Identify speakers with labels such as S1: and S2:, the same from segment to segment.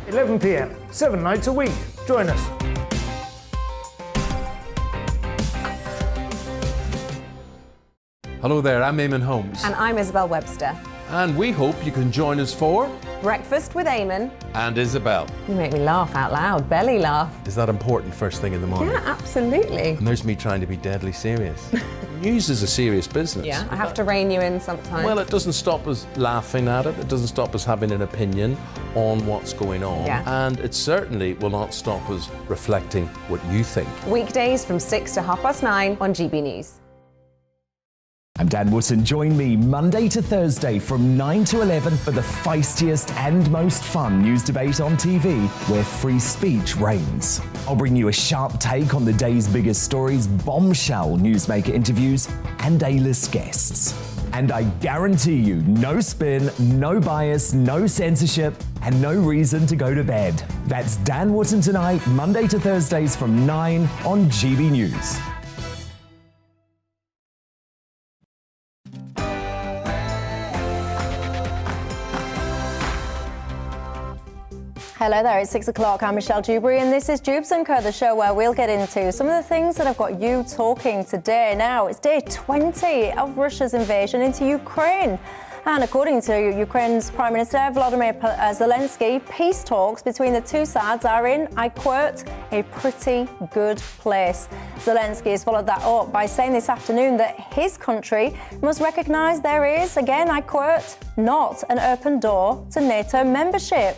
S1: 11 p.m, 7 nights a week. Join us.
S2: Hello there, I'm Eamon Holmes.
S3: And I'm Isabel Webster.
S2: And we hope you can join us for
S3: Breakfast with Eamon
S2: and Isabel.
S3: You make me laugh out loud, belly laugh.
S2: Is that important first thing in the morning?
S3: Yeah, absolutely.
S2: And there's me trying to be deadly serious. News is a serious business.
S3: Yeah, I have to rein you in sometimes.
S2: Well, it doesn't stop us laughing at it. It doesn't stop us having an opinion on what's going on.
S3: Yeah.
S2: And it certainly will not stop us reflecting what you think.
S3: Weekdays from 6 to 9:30 on GB News.
S4: I'm Dan Wootton. Join me Monday to Thursday from 9 to 11 for the feistiest and most fun news debate on TV, where free speech reigns. I'll bring you a sharp take on the day's biggest stories, bombshell newsmaker interviews, and A-list guests. And I guarantee you, no spin, no bias, no censorship, and no reason to go to bed. That's Dan Wootton Tonight, Monday to Thursdays from 9 on GB News.
S5: Hello there, it's 6 o'clock. I'm Michelle Dewberry and this is Dewbs & Co, the show where we'll get into some of the things that have got you talking today. Now, it's day 20 of Russia's invasion into Ukraine. And according to Ukraine's Prime Minister Volodymyr Zelensky, peace talks between the two sides are in, I quote, a pretty good place. Zelensky has followed that up by saying this afternoon that his country must recognise there is, again, I quote, not an open door to NATO membership.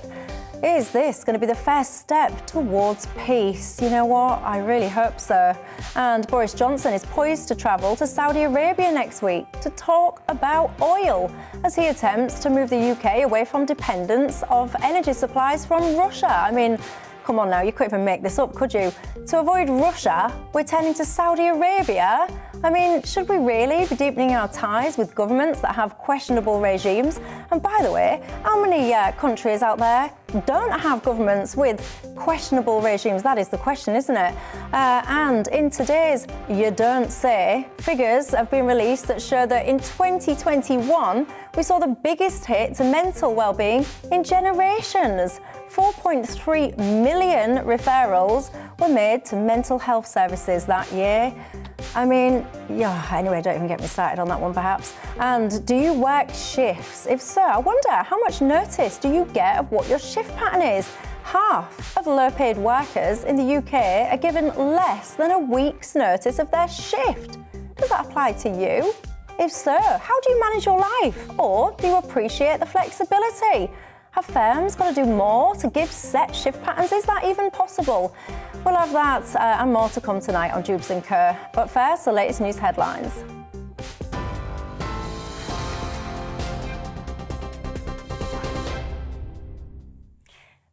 S5: Is this going to be the first step towards peace? You know what? I really hope so. And Boris Johnson is poised to travel to Saudi Arabia next week to talk about oil as he attempts to move the UK away from dependence of energy supplies from Russia. I mean, come on now, you couldn't even make this up, could you? To avoid Russia, we're turning to Saudi Arabia. I mean, should we really be deepening our ties with governments that have questionable regimes? And by the way, how many countries out there don't have governments with questionable regimes? That is the question, isn't it? And in today's You Don't Say, figures have been released that show that in 2021, we saw the biggest hit to mental well-being in generations. 4.3 million referrals were made to mental health services that year. I mean, yeah, anyway, don't even get me started on that one, perhaps. And do you work shifts? If so, I wonder, how much notice do you get of what your shift pattern is? Half of low-paid workers in the UK are given less than a week's notice of their shift. Does that apply to you? If so, how do you manage your life? Or do you appreciate the flexibility? Have firms got to do more to give set shift patterns? Is that even possible? We'll have that and more to come tonight on Dewbs & Co. But first, the latest news headlines.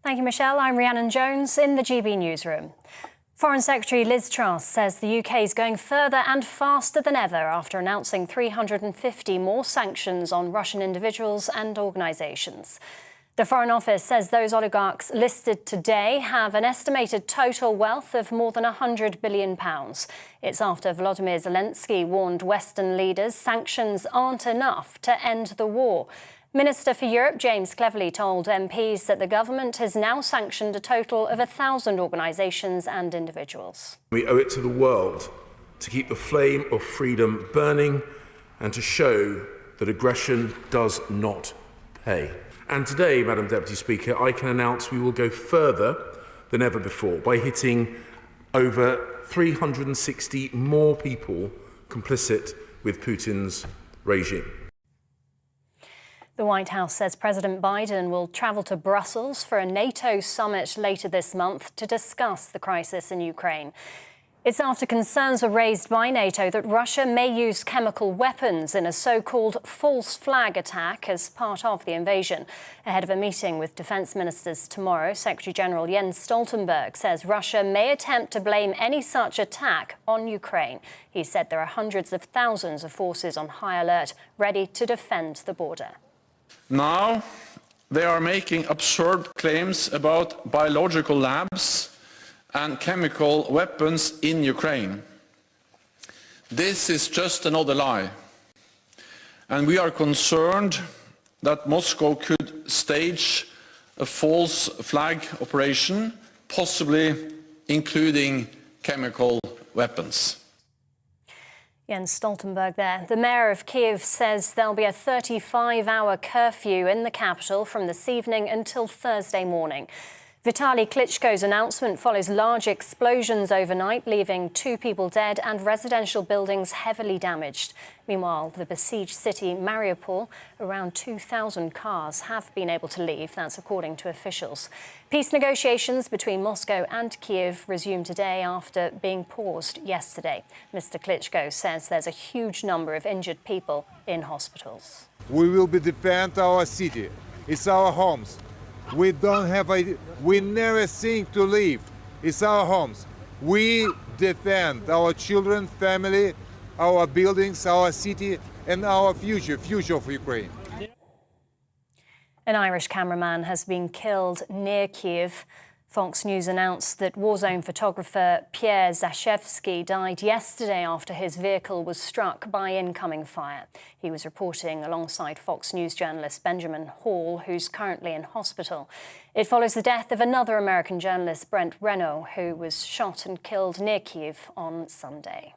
S6: Thank you, Michelle. I'm Rhiannon Jones in the GB newsroom. Foreign Secretary Liz Truss says the UK is going further and faster than ever after announcing 350 more sanctions on Russian individuals and organisations. The Foreign Office says those oligarchs listed today have an estimated total wealth of more than £100 billion. It's after Volodymyr Zelensky warned Western leaders sanctions aren't enough to end the war. Minister for Europe James Cleverly told MPs that the government has now sanctioned a total of 1,000 organisations and individuals.
S7: We owe it to the world to keep the flame of freedom burning and to show that aggression does not pay. And today, Madam Deputy Speaker, I can announce we will go further than ever before by hitting over 360 more people complicit with Putin's regime.
S6: The White House says President Biden will travel to Brussels for a NATO summit later this month to discuss the crisis in Ukraine. It's after concerns were raised by NATO that Russia may use chemical weapons in a so-called false flag attack as part of the invasion. Ahead of a meeting with defence ministers tomorrow, Secretary-General Jens Stoltenberg says Russia may attempt to blame any such attack on Ukraine. He said there are hundreds of thousands of forces on high alert, ready to defend the border.
S8: Now they are making absurd claims about biological labs and chemical weapons in Ukraine. This is just another lie. And we are concerned that Moscow could stage a false flag operation, possibly including chemical weapons.
S6: Jens Stoltenberg there. The mayor of Kyiv says there'll be a 35-hour curfew in the capital from this evening until Thursday morning. Vitaly Klitschko's announcement follows large explosions overnight, leaving 2 people dead and residential buildings heavily damaged. Meanwhile, the besieged city Mariupol, around 2,000 cars have been able to leave. That's according to officials. Peace negotiations between Moscow and Kyiv resumed today after being paused yesterday. Mr. Klitschko says there's a huge number of injured people in hospitals.
S9: We will defend our city. It's our homes. We never think to leave. It's our homes. We defend our children, family, our buildings, our city, and our future of Ukraine.
S6: An Irish cameraman has been killed near Kyiv. Fox News announced that war zone photographer Pierre Zashevsky died yesterday after his vehicle was struck by incoming fire. He was reporting alongside Fox News journalist Benjamin Hall, who's currently in hospital. It follows the death of another American journalist, Brent Renaud, who was shot and killed near Kyiv on Sunday.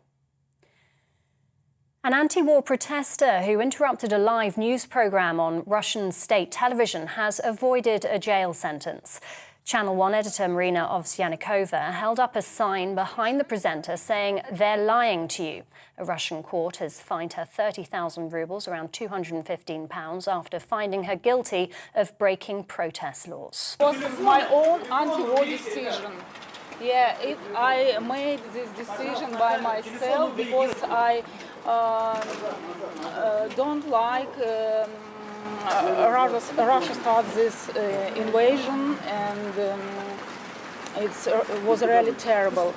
S6: An anti-war protester who interrupted a live news programme on Russian state television has avoided a jail sentence. Channel 1 editor Marina Ovsyannikova held up a sign behind the presenter saying, "They're lying to you." A Russian court has fined her 30,000 rubles, around £215, after finding her guilty of breaking protest laws.
S10: It was my own anti-war decision. Yeah, I made this decision by myself because I don't like Russia started this invasion, and it was really terrible.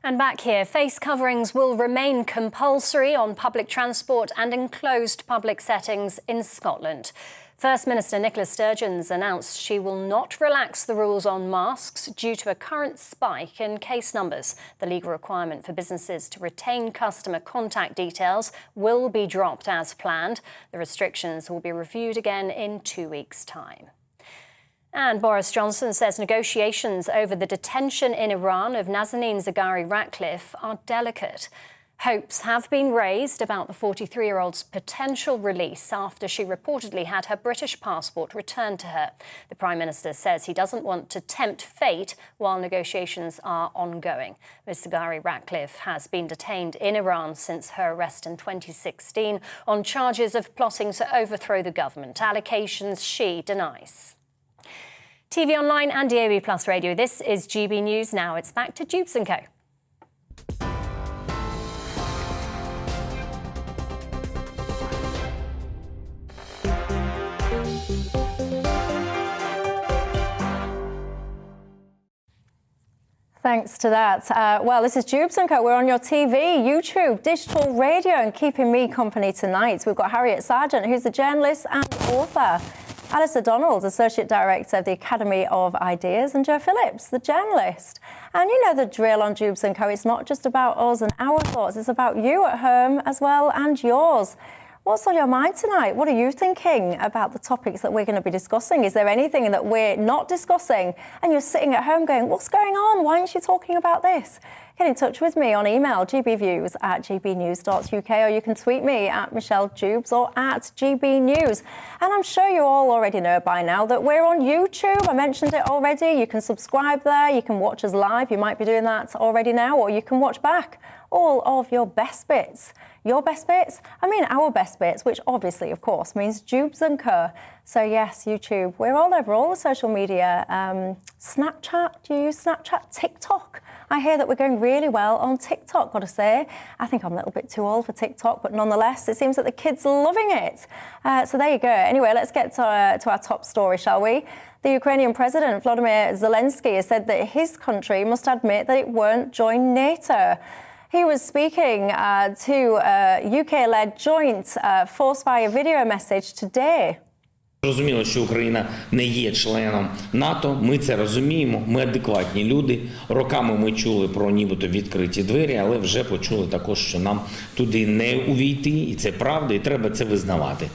S6: And back here, face coverings will remain compulsory on public transport and enclosed public settings in Scotland. First Minister Nicola Sturgeon's announced she will not relax the rules on masks due to a current spike in case numbers. The legal requirement for businesses to retain customer contact details will be dropped as planned. The restrictions will be reviewed again in 2 weeks' time. And Boris Johnson says negotiations over the detention in Iran of Nazanin Zaghari-Ratcliffe are delicate. Hopes have been raised about the 43-year-old's potential release after she reportedly had her British passport returned to her. The Prime Minister says he doesn't want to tempt fate while negotiations are ongoing. Ms. Zaghari-Ratcliffe has been detained in Iran since her arrest in 2016 on charges of plotting to overthrow the government, allegations she denies. TV online and DAB Plus Radio, this is GB News Now. It's back to Dewbs & Co.
S5: Thanks to that. Well, this is Dewbs & Co. We're on your TV, YouTube, digital radio, and keeping me company tonight. We've got Harriet Sargent, who's a journalist and author, Alistair Donald, Associate Director of the Academy of Ideas, and Joe Phillips, the journalist. And you know the drill on Dewbs & Co. It's not just about us and our thoughts, it's about you at home as well, and yours. What's on your mind tonight? What are you thinking about the topics that we're going to be discussing? Is there anything that we're not discussing and you're sitting at home going, what's going on? Why aren't you talking about this? Get in touch with me on email, gbviews@gbnews.uk, or you can tweet me at Michelle Dewbs or at GBNews. And I'm sure you all already know by now that we're on YouTube. I mentioned it already. You can subscribe there. You can watch us live. You might be doing that already now, or you can watch back all of your best bits. Your best bits? I mean our best bits, which obviously, of course, means Dewbs & Co. So yes, YouTube. We're all over all the social media. Snapchat, do you use Snapchat? TikTok. I hear that we're going really well on TikTok, gotta say. I think I'm a little bit too old for TikTok, but nonetheless, it seems that the kids are loving it. So there you go. Anyway, let's get to our top story, shall we? The Ukrainian President, Volodymyr Zelensky, has said that his country must admit that it won't join NATO. He was speaking to a UK-led joint force via video message today.
S11: Зрозуміло, що Україна не є членом НАТО, ми це розуміємо, ми адекватні люди. Роками ми чули про нібито відкриті двері, але вже почули також, що нам туди не увійти, і це правда, і треба це визнавати.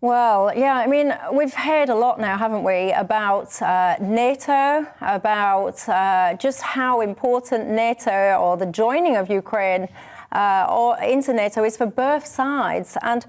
S5: Well, yeah, I mean, we've heard a lot now, haven't we, about NATO, about just how important NATO or the joining of Ukraine or into NATO is for both sides. And,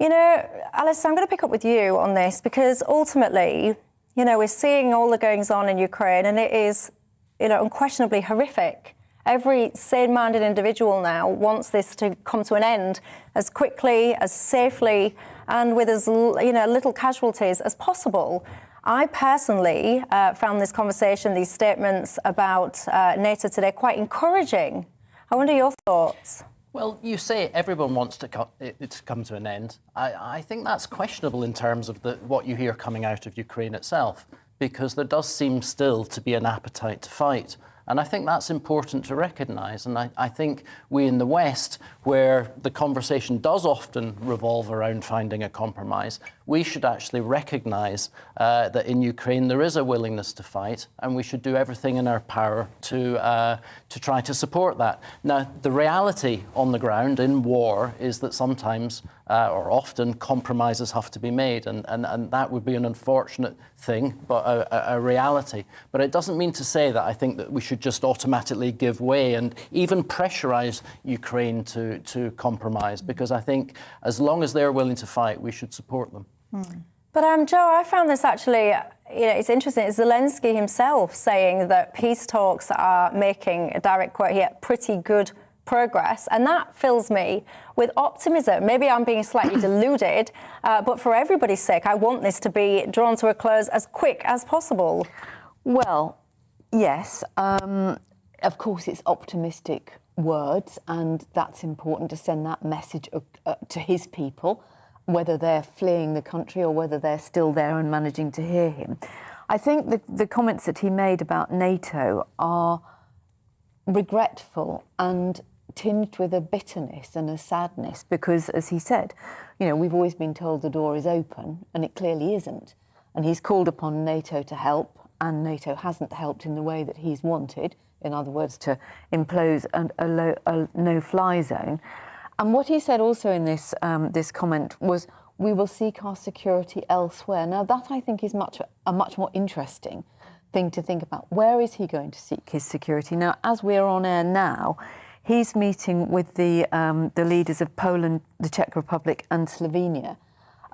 S5: you know, Alice, I'm going to pick up with you on this because ultimately, you know, we're seeing all the goings on in Ukraine and it is, you know, unquestionably horrific. Every sane-minded individual now wants this to come to an end as quickly, as safely, and with as little casualties as possible. I personally found this conversation, these statements about NATO today quite encouraging. I wonder your thoughts.
S12: Well, you say everyone wants it to come to an end. I think that's questionable in terms of what you hear coming out of Ukraine itself, because there does seem still to be an appetite to fight. And I think that's important to recognise. And I think we in the West, where the conversation does often revolve around finding a compromise, we should actually recognise that in Ukraine there is a willingness to fight, and we should do everything in our power to try to support that. Now, the reality on the ground in war is that sometimes or often compromises have to be made, and that would be an unfortunate thing, but a reality. But it doesn't mean to say that I think that we should just automatically give way and even pressurise Ukraine to compromise, because I think as long as they're willing to fight, we should support them.
S5: But Joe, I found this actually, you know, it's interesting. It's Zelensky himself saying that peace talks are making, a direct quote here, pretty good progress, and that fills me with optimism. Maybe I'm being slightly deluded, but for everybody's sake, I want this to be drawn to a close as quick as possible.
S13: Well, yes, of course it's optimistic words, and that's important to send that message to his people, whether they're fleeing the country or whether they're still there and managing to hear him. I think the comments that he made about NATO are regretful and tinged with a bitterness and a sadness, because, as he said, you know, we've always been told the door is open, and it clearly isn't. And he's called upon NATO to help, and NATO hasn't helped in the way that he's wanted, in other words, to impose a no-fly zone. And what he said also in this comment was, we will seek our security elsewhere. Now, that I think is a much more interesting thing to think about. Where is he going to seek his security? Now, as we're on air now, he's meeting with the leaders of Poland, the Czech Republic and Slovenia.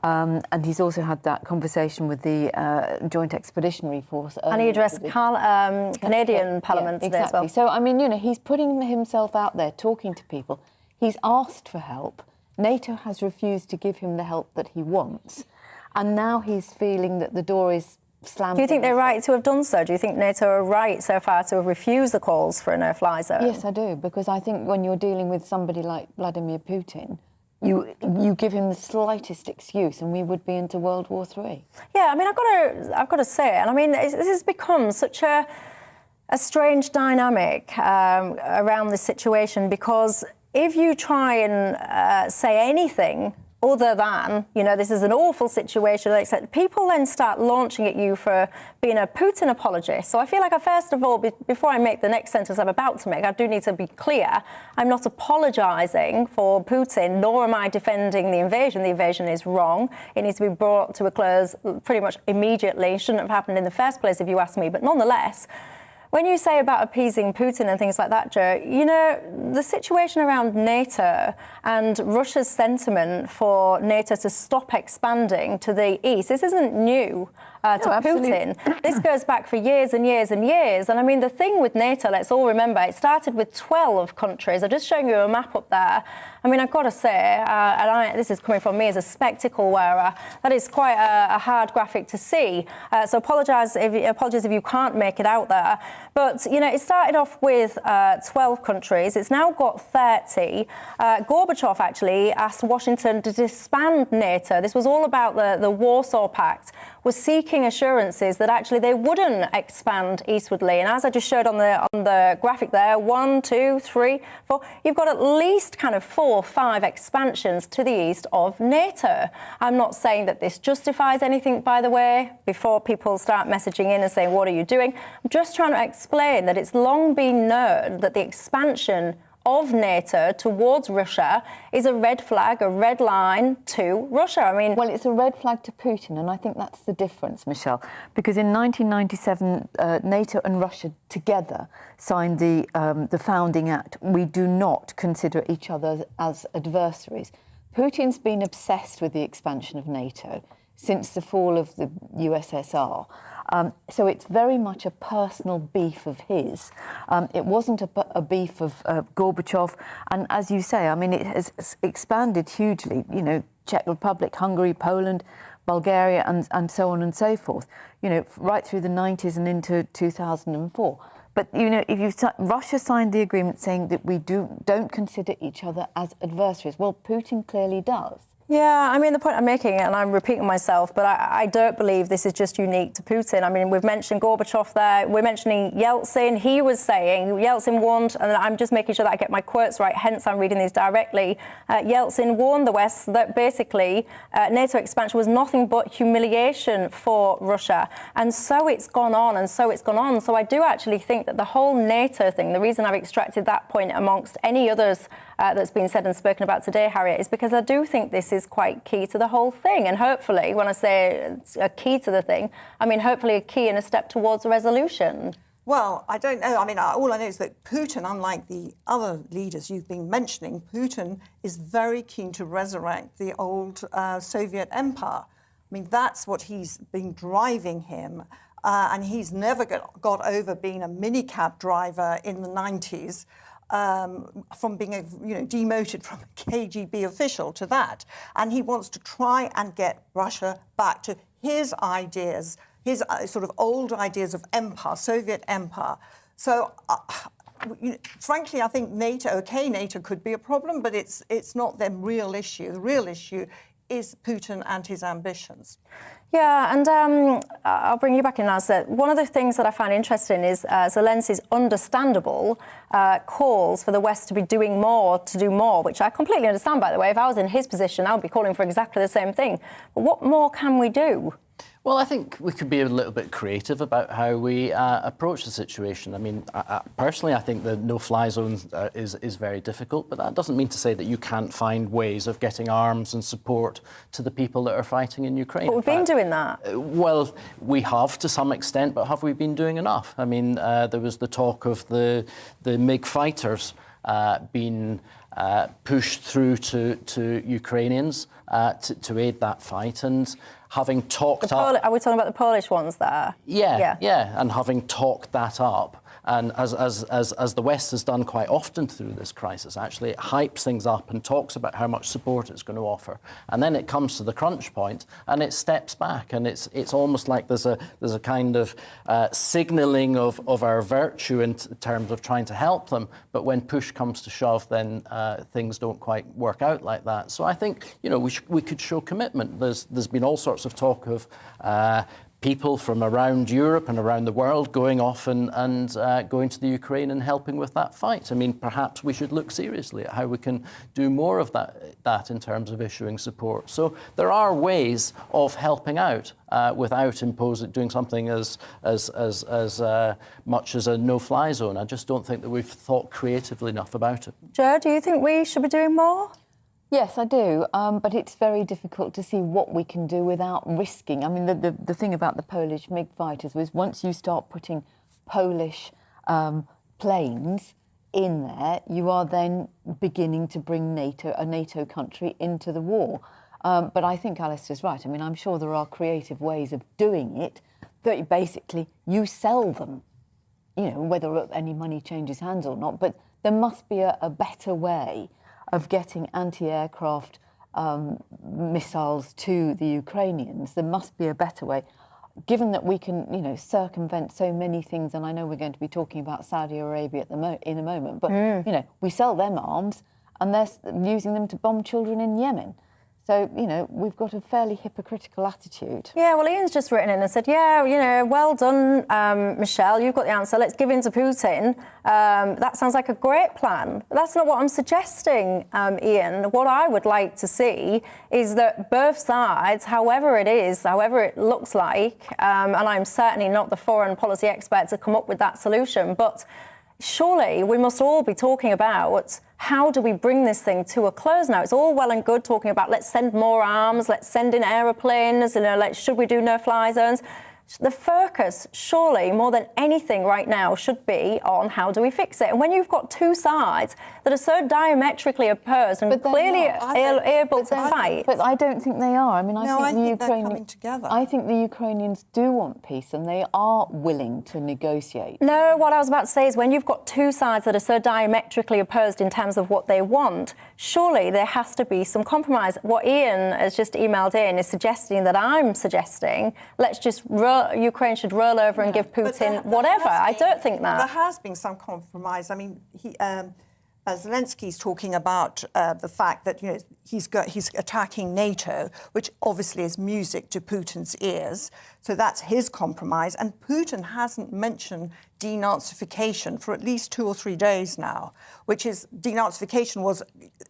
S13: And he's also had that conversation with the Joint Expeditionary Force.
S5: And he addressed Canadian Parliament today as well.
S13: So, I mean, you know, he's putting himself out there, talking to people. He's asked for help. NATO has refused to give him the help that he wants. And now he's feeling that the door is slammed.
S5: Do you think they're right to have done so? Do you think NATO are right so far to have refused the calls for a no-fly zone?
S13: Yes, I do, because I think when you're dealing with somebody like Vladimir Putin, you give him the slightest excuse and we would be into World War III.
S5: Yeah, I mean, I've got to say, and I mean, this has become such a strange dynamic around this situation, because if you try and say anything other than, you know, this is an awful situation, except people then start launching at you for being a Putin apologist. So I feel like first of all, before I make the next sentence I'm about to make, I do need to be clear. I'm not apologising for Putin, nor am I defending the invasion. The invasion is wrong. It needs to be brought to a close pretty much immediately. It shouldn't have happened in the first place, if you ask me. But nonetheless, when you say about appeasing Putin and things like that, Joe, you know, the situation around NATO and Russia's sentiment for NATO to stop expanding to the east, this isn't new to Putin. This goes back for years and years and years. And I mean, the thing with NATO, let's all remember, it started with 12 countries. I'm just showing you a map up there. I mean, I've got to say, this is coming from me as a spectacle wearer, that is quite a hard graphic to see. So apologies if you can't make it out there. But, you know, it started off with 12 countries. It's now got 30. Gorbachev actually asked Washington to disband NATO. This was all about the Warsaw Pact, was seeking assurances that actually they wouldn't expand eastwardly. And as I just showed on the graphic there, 1, 2, 3, 4, you've got at least kind of 4 or 5 expansions to the east of NATO. I'm not saying that this justifies anything, by the way, before people start messaging in and saying, what are you doing? I'm just trying to explain that it's long been known that the expansion of NATO towards Russia is a red flag, a red line to Russia. I mean,
S13: well, it's a red flag to Putin, and I think that's the difference, Michelle, because in 1997, NATO and Russia together signed the founding act. We do not consider each other as adversaries. Putin's been obsessed with the expansion of NATO since the fall of the USSR. So it's very much a personal beef of his. It wasn't a beef of Gorbachev. And as you say, I mean, it has expanded hugely, you know, Czech Republic, Hungary, Poland, Bulgaria, and so on and so forth, you know, right through the 90s and into 2004. But, you know, Russia signed the agreement saying that we don't consider each other as adversaries. Well, Putin clearly does.
S5: Yeah, I mean, the point I'm making, and I'm repeating myself, but I don't believe this is just unique to Putin. I mean, we've mentioned Gorbachev there. We're mentioning Yeltsin. He was saying, Yeltsin warned, and I'm just making sure that I get my quotes right, hence I'm reading these directly. Yeltsin warned the West that basically NATO expansion was nothing but humiliation for Russia. And so it's gone on, and so it's gone on. So I do actually think that the whole NATO thing, the reason I've extracted that point amongst any others that's been said and spoken about today, Harriet, is because I do think this is quite key to the whole thing. And hopefully, when I say it's a key to the thing, I mean hopefully a key and a step towards a resolution.
S14: Well, I don't know. I mean, all I know is that Putin, unlike the other leaders you've been mentioning, Putin is very keen to resurrect the old Soviet empire. I mean, that's what he's been driving him. And he's never got over being a minicab driver in the 90s. From being, demoted from a KGB official to that. And he wants to try and get Russia back to his ideas, his sort of old ideas of empire, Soviet empire. So, frankly, I think NATO could be a problem, but it's not the real issue. The real issue is Putin and his ambitions.
S5: Yeah, and I'll bring you back in now. So one of the things that I find interesting is Zelensky's understandable calls for the West to be doing more, to do more, which I completely understand, by the way. If I was in his position, I would be calling for exactly the same thing. But what more can we do?
S12: Well, I think we could be a little bit creative about how we approach the situation. I mean, personally, I think the no-fly zone is very difficult, but that doesn't mean to say that you can't find ways of getting arms and support to the people that are fighting in Ukraine.
S5: But we've been doing that.
S12: Well, we have to some extent, but have we been doing enough? I mean, there was the talk of the MiG fighters being pushed through to Ukrainians to aid that fight, and having talked up...
S5: Are we talking about the Polish ones there?
S12: Yeah, and having talked that up, and as the West has done quite often through this crisis, actually it hypes things up and talks about how much support it's going to offer, and then it comes to the crunch point and it steps back, and it's almost like there's a kind of signalling of our virtue in terms of trying to help them, but when push comes to shove, then things don't quite work out like that. So I think we could show commitment. There's been all sorts of talk of people from around Europe and around the world going off and going to the Ukraine and helping with that fight. I mean, perhaps we should look seriously at how we can do more of that in terms of issuing support. So there are ways of helping out without doing something as much as a no-fly zone. I just don't think that we've thought creatively enough about it.
S5: Jo, do you think we should be doing more?
S13: Yes, I do, but it's very difficult to see what we can do without risking. I mean, the thing about the Polish MiG fighters was once you start putting Polish planes in there, you are then beginning to bring a NATO country into the war. But I think Alistair's right. I mean, I'm sure there are creative ways of doing it that basically you sell them, whether any money changes hands or not, but there must be a better way of getting anti-aircraft missiles to the Ukrainians. There must be a better way, given that we can, circumvent so many things. And I know we're going to be talking about Saudi Arabia in a moment, but we sell them arms, and they're using them to bomb children in Yemen. So, we've got a fairly hypocritical attitude.
S5: Yeah, well, Ian's just written in and said, well done, Michelle, you've got the answer. Let's give in to Putin. That sounds like a great plan. But that's not what I'm suggesting, Ian. What I would like to see is that both sides, however it looks like, and I'm certainly not the foreign policy expert to come up with that solution, but surely we must all be talking about how do we bring this thing to a close now? It's all well and good talking about let's send more arms, let's send in aeroplanes, should we do no-fly zones? The focus, surely, more than anything right now, should be on how do we fix it. And when you've got two sides that are so diametrically opposed and clearly able to fight...
S13: But I don't think they are. I mean,
S14: I think they're coming together.
S13: I think the Ukrainians do want peace and they are willing to negotiate.
S5: No, what I was about to say is when you've got two sides that are so diametrically opposed in terms of what they want, surely there has to be some compromise. What Ian has just emailed in is suggesting that I'm suggesting, let's just Ukraine should roll over and give Putin whatever. I don't think that.
S14: There has been some compromise. I mean, Zelensky's talking about the fact that he's attacking NATO, which obviously is music to Putin's ears. So that's his compromise. And Putin hasn't mentioned denazification for at least 2 or 3 days now, which is denazification was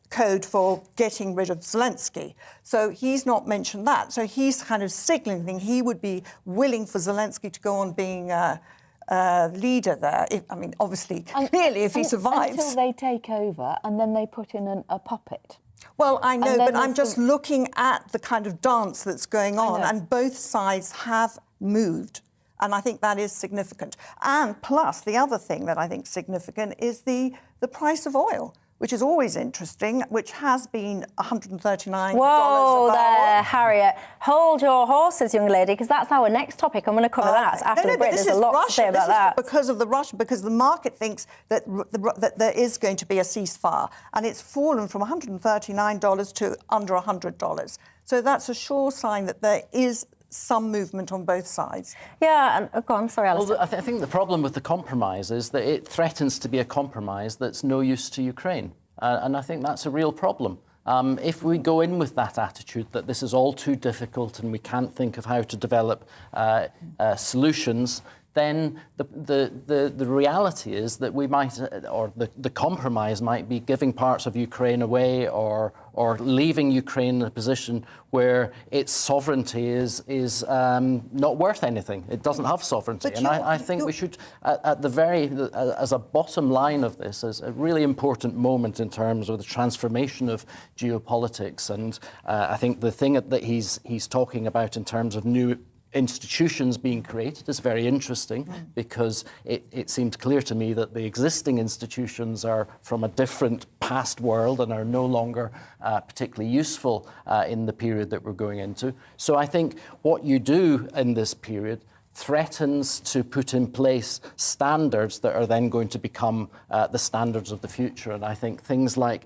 S14: code for getting rid of Zelensky. So he's not mentioned that. So he's kind of signalling he would be willing for Zelensky to go on being leader there. Obviously, clearly, if he survives.
S13: Until they take over and then they put in a puppet.
S14: Well, I know, but I'm just looking at the kind of dance that's going on, and both sides have moved. And I think that is significant. And plus, the other thing that I think is significant is the price of oil, which is always interesting, which has been $139
S5: Whoa
S14: a
S5: there,
S14: barrel.
S5: Harriet. Hold your horses, young lady, because that's our next topic. I'm going to cover that after the break. There's a lot to say about that.
S14: Because of the Russia, because the market thinks that there is going to be a ceasefire, and it's fallen from $139 to under $100. So that's a sure sign that there is some movement on both sides.
S5: Yeah, and go on, sorry, Alice.
S12: Well, I think the problem with the compromise is that it threatens to be a compromise that's no use to Ukraine. And I think that's a real problem. If we go in with that attitude that this is all too difficult and we can't think of how to develop solutions, then the reality is that we might, or the compromise might be giving parts of Ukraine away or leaving Ukraine in a position where its sovereignty is not worth anything. It doesn't have sovereignty. And I think we should, as a bottom line of this, as a really important moment in terms of the transformation of geopolitics. And I think the thing that he's talking about in terms of new institutions being created is very interesting because it seems clear to me that the existing institutions are from a different past world and are no longer particularly useful in the period that we're going into. So I think what you do in this period threatens to put in place standards that are then going to become the standards of the future. And I think things like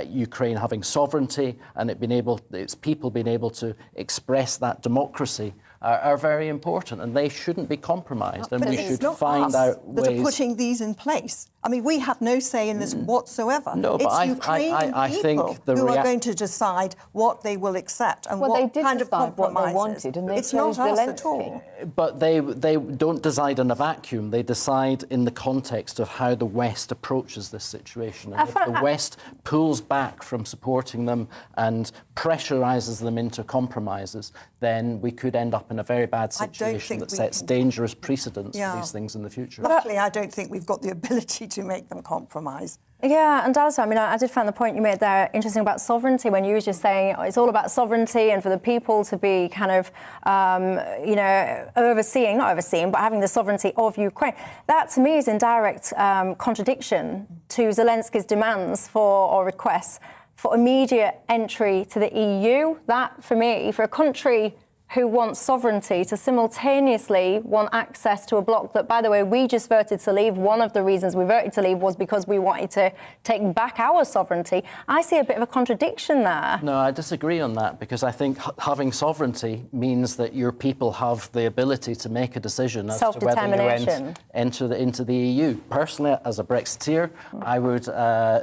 S12: Ukraine having sovereignty and its people being able to express that democracy are very important, and they shouldn't be compromised. And we should find out ways
S14: that are putting these in place. I mean, we have no say in this whatsoever.
S12: No,
S14: it's
S12: but
S14: Ukrainian
S12: I
S14: people
S12: think
S14: who are going to decide what they will accept and what kind of compromises.
S13: What they wanted, and
S14: it's not us at all.
S12: But they don't decide in a vacuum. They decide in the context of how the West approaches this situation. And if the West pulls back from supporting them and pressurises them into compromises, then we could end up in a very bad situation that sets dangerous precedents for these things in the future.
S14: Luckily, I don't think we've got the ability to make them compromise.
S5: Yeah, and also, I mean, I did find the point you made there interesting about sovereignty when you were just saying it's all about sovereignty and for the people to be kind of, not overseeing, but having the sovereignty of Ukraine. That, to me, is in direct contradiction to Zelensky's demands or requests for immediate entry to the EU. That, for me, for a country who wants sovereignty to simultaneously want access to a bloc that, by the way, we just voted to leave. One of the reasons we voted to leave was because we wanted to take back our sovereignty. I see a bit of a contradiction there.
S12: No, I disagree on that because I think having sovereignty means that your people have the ability to make a decision as to whether you enter into the EU. Personally, as a Brexiteer, I would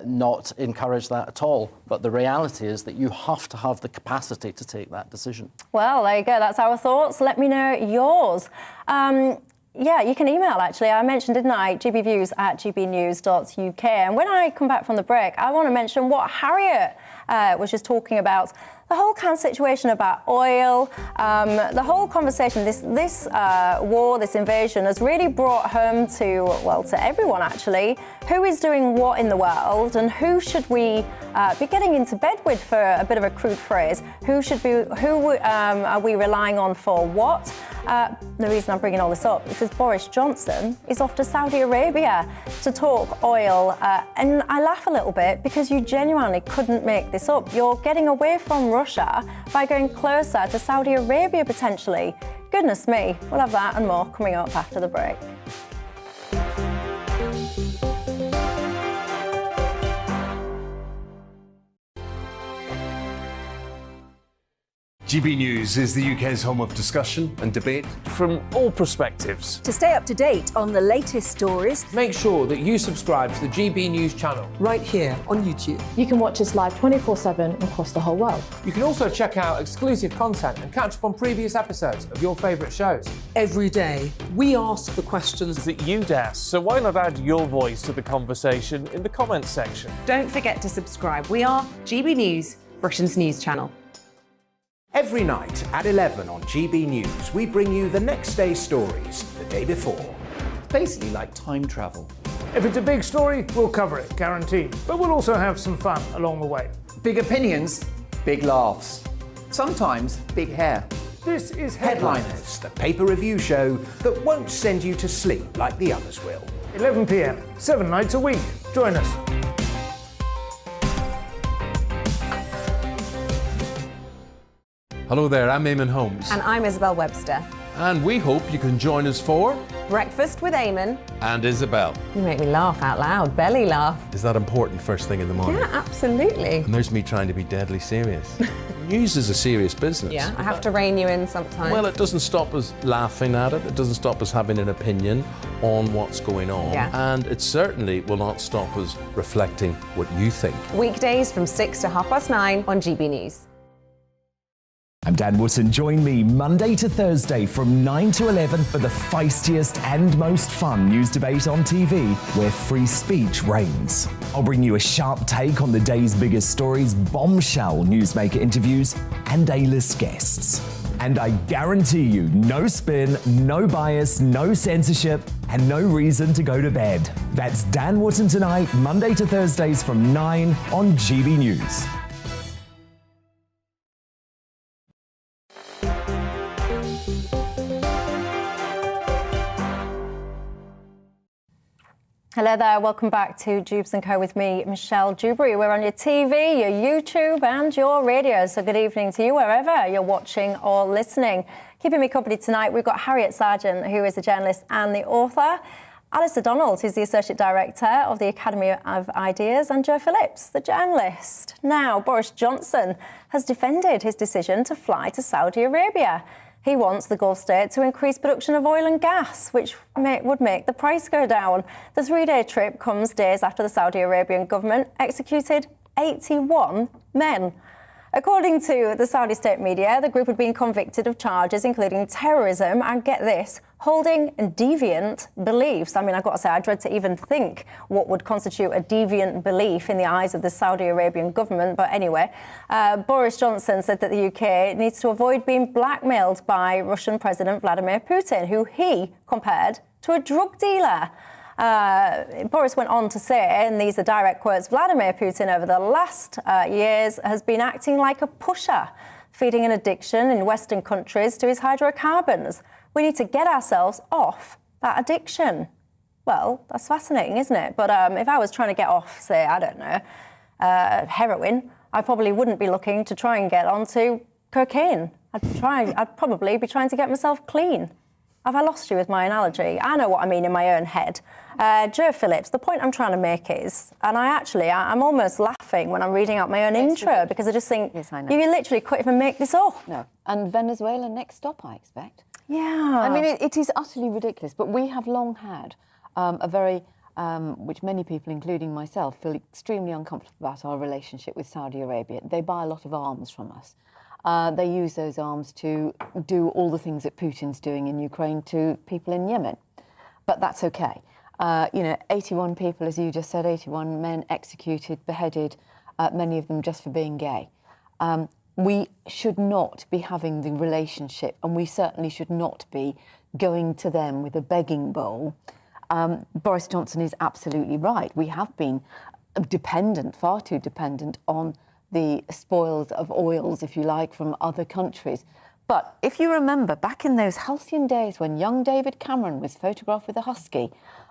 S12: not encourage that at all. But the reality is that you have to have the capacity to take that decision.
S5: Well, there you go. That's our thoughts. Let me know yours. Yeah, you can email, actually. I mentioned, didn't I, gbviews@gbnews.uk. And when I come back from the break, I want to mention what Harriet was just talking about. The whole kind of situation about oil, the whole conversation, this war, this invasion has really brought home to everyone, actually, who is doing what in the world and who should we be getting into bed with, for a bit of a crude phrase. Who are we relying on for what? The reason I'm bringing all this up is because Boris Johnson is off to Saudi Arabia to talk oil. And I laugh a little bit because you genuinely couldn't make this up. You're getting away from Russia by going closer to Saudi Arabia, potentially. Goodness me. We'll have that and more coming up after the break.
S15: GB News is the UK's home of discussion and debate
S1: from all perspectives.
S16: To stay up to date on the latest stories,
S17: make sure that you subscribe to the GB News channel
S16: right here on YouTube.
S18: You can watch us live 24/7 across the whole world.
S17: You can also check out exclusive content and catch up on previous episodes of your favourite shows.
S16: Every day, we ask the questions
S1: that you'd ask, so why not add your voice to the conversation in the comments section?
S3: Don't forget to subscribe. We are GB News, Britain's news channel.
S19: Every night at 11 on GB News, we bring you the next day's stories the day before.
S20: Basically like time travel.
S1: If it's a big story, we'll cover it, guaranteed. But we'll also have some fun along the way.
S20: Big opinions, big laughs. Sometimes big hair.
S1: This is
S19: Headliners, the paper review show that won't send you to sleep like the others will.
S1: 11 p.m, 7 nights a week. Join us.
S2: Hello there, I'm Eamon Holmes.
S3: And I'm Isabel Webster.
S2: And we hope you can join us for
S3: Breakfast with Eamon
S2: and Isabel.
S3: You make me laugh out loud, belly laugh.
S2: Is that important first thing in the morning?
S3: Yeah, absolutely.
S2: And there's me trying to be deadly serious. News is a serious business.
S3: Yeah, I have to rein you in sometimes.
S2: Well, it doesn't stop us laughing at it. It doesn't stop us having an opinion on what's going on.
S3: Yeah.
S2: And it certainly will not stop us reflecting what you think.
S3: Weekdays from 6 to 9:30 on GB News.
S4: I'm Dan Wootton. Join me Monday to Thursday from 9 to 11 for the feistiest and most fun news debate on TV, where free speech reigns. I'll bring you a sharp take on the day's biggest stories, bombshell newsmaker interviews, and A-list guests. And I guarantee you, no spin, no bias, no censorship, and no reason to go to bed. That's Dan Wootton tonight, Monday to Thursdays from 9 on GB News.
S5: Hello there, welcome back to Dewbs & Co with me, Michelle Dewberry. We're on your TV, your YouTube and your radio, so good evening to you wherever you're watching or listening. Keeping me company tonight, we've got Harriet Sargent, who is a journalist and the author, Alistair Donald, who's the Associate Director of the Academy of Ideas, and Joe Phillips, the journalist. Now, Boris Johnson has defended his decision to fly to Saudi Arabia. He wants the Gulf state to increase production of oil and gas, which would make the price go down. The three-day trip comes days after the Saudi Arabian government executed 81 men. According to the Saudi state media, the group had been convicted of charges including terrorism and, get this, holding deviant beliefs. I mean, I've got to say, I dread to even think what would constitute a deviant belief in the eyes of the Saudi Arabian government. But anyway, Boris Johnson said that the UK needs to avoid being blackmailed by Russian President Vladimir Putin, who he compared to a drug dealer. Boris went on to say, and these are direct quotes, Vladimir Putin over the last years has been acting like a pusher, feeding an addiction in Western countries to his hydrocarbons. We need to get ourselves off that addiction. Well, that's fascinating, isn't it? But if I was trying to get off, say, I don't know, heroin, I probably wouldn't be looking to try and get onto cocaine. I'd probably be trying to get myself clean. Have I lost you with my analogy? I know what I mean in my own head. Joe Phillips, the point I'm trying to make is, and I'm almost laughing when I'm reading out my own intro, because I just think, you literally couldn't even make this up.
S13: No. And Venezuela next stop, I expect.
S5: Yeah.
S13: I mean, it is utterly ridiculous, but we have long had a very, which many people, including myself, feel extremely uncomfortable about our relationship with Saudi Arabia. They buy a lot of arms from us. They use those arms to do all the things that Putin's doing in Ukraine to people in Yemen. But that's okay. 81 people, as you just said, 81 men executed, beheaded, many of them just for being gay. We should not be having the relationship, and we certainly should not be going to them with a begging bowl. Boris Johnson is absolutely right. We have been dependent, far too dependent, on the spoils of oils, if you like, from other countries. But if you remember, back in those halcyon days when young David Cameron was photographed with a husky